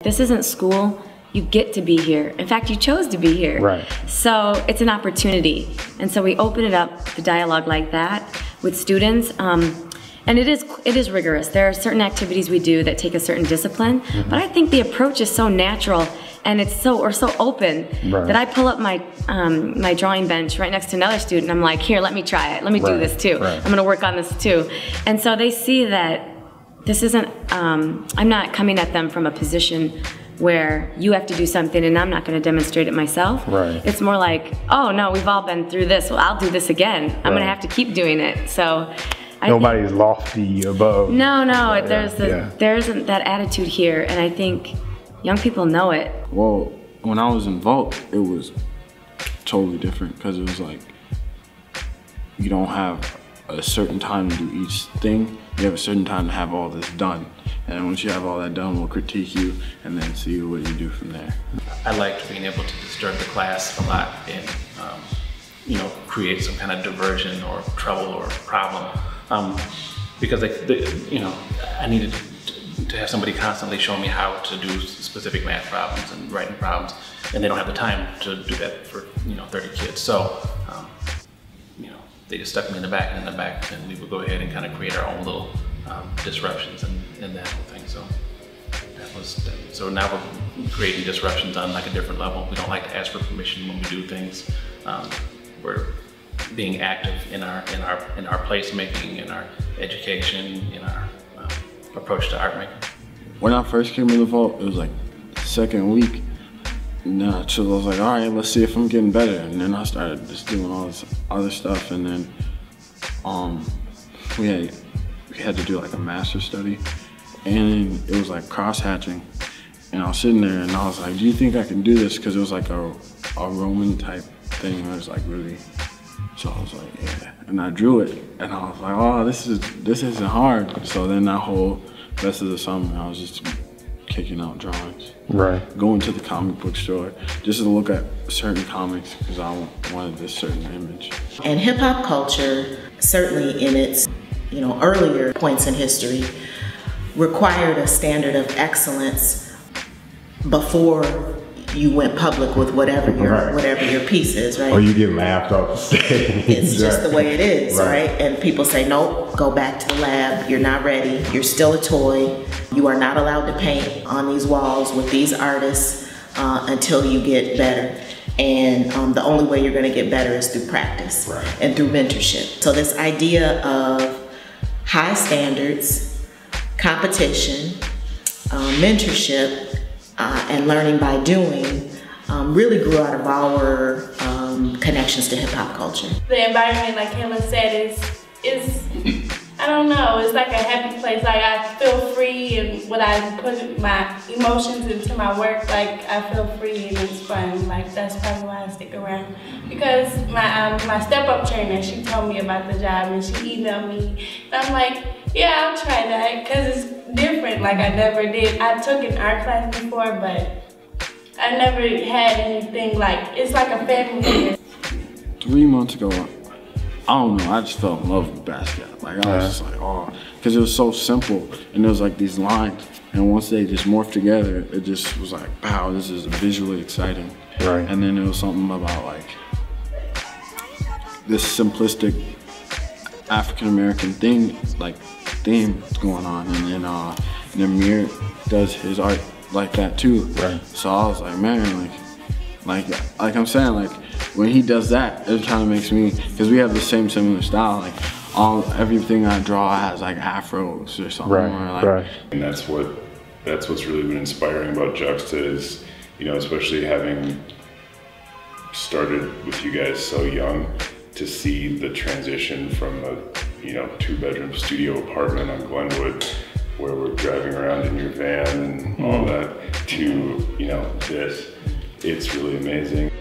This isn't school. You get to be here. In fact, you chose to be here. Right. So it's an opportunity. And so we open it up, the dialogue like that with students. And it is rigorous. There are certain activities we do that take a certain discipline, but I think the approach is so natural and it's so open that I pull up my my drawing bench right next to another student. I'm like, here, let me try it. Let me do this too. I'm gonna work on this too. And so they see that this isn't, I'm not coming at them from a position where you have to do something and I'm not going to demonstrate it myself. It's more like, oh no, we've all been through this. Well, I'll do this again. I'm going to have to keep doing it. So nobody's lofty above. No, there isn't that attitude here, and I think young people know it. Well, when I was involved, it was totally different because it was like you don't have a certain time to do each thing. You have a certain time to have all this done. And once you have all that done, we'll critique you and then see what you do from there. I liked being able to disturb the class a lot and you know, create some kind of diversion or trouble or problem. Because you know, I needed to have somebody constantly show me how to do specific math problems and writing problems, and they don't have the time to do that for 30 kids. So you know, they just stuck me in the back, and we would go ahead and kind of create our own little disruptions and that whole thing. So so now we're creating disruptions on like a different level. We don't like to ask for permission when we do things. We're being active in our placemaking, in our education, in our approach to art making. When I first came in the vault, it was like the second week. So I was like, all right, let's see if I'm getting better. And then I started just doing all this other stuff, and then we had to do like a master study, and it was like cross-hatching. And I was sitting there and I was like, do you think I can do this? Because it was like a Roman type thing. It was like really, so I was like, yeah. And I drew it and I was like, oh, this isn't hard. So then that whole rest of the summer, I was just kicking out drawings. Going to the comic book store just to look at certain comics because I wanted this certain image. And hip hop culture, certainly in its earlier points in history, required a standard of excellence before you went public with whatever your piece is, right? Or you get laughed off the stage. It's just the way it is, right? And people say, nope, go back to the lab. You're not ready. You're still a toy. You are not allowed to paint on these walls with these artists until you get better. And the only way you're going to get better is through practice and through mentorship. So this idea of high standards, competition, mentorship, and learning by doing really grew out of our connections to hip hop culture. The environment, like Helen said, is I don't know, it's like a happy place. Like I feel free, and when I put my emotions into my work, like I feel free and it's fun. Like that's probably why I stick around. Because my step-up trainer, she told me about the job and she emailed me, and I'm like, yeah, I'll try that because it's different. Like I never did. I took an art class before, but I never had anything like, it's like a family. 3 months ago, I don't know, I just fell in love with basketball. Like I was just like, oh, because it was so simple and there was like these lines, and once they just morphed together, it just was like, wow, this is visually exciting. And then there was something about like this simplistic African-American theme going on, and then Amir does his art like that too. So I was like, man, like I'm saying, like when he does that, it kind of makes me, because we have the similar style, like everything I draw has like afros or something. And that's what's really been inspiring about Juxta is, especially having started with you guys so young, to see the transition from a 2-bedroom studio apartment on Glenwood, where we're driving around in your van and all that, to this. It's really amazing.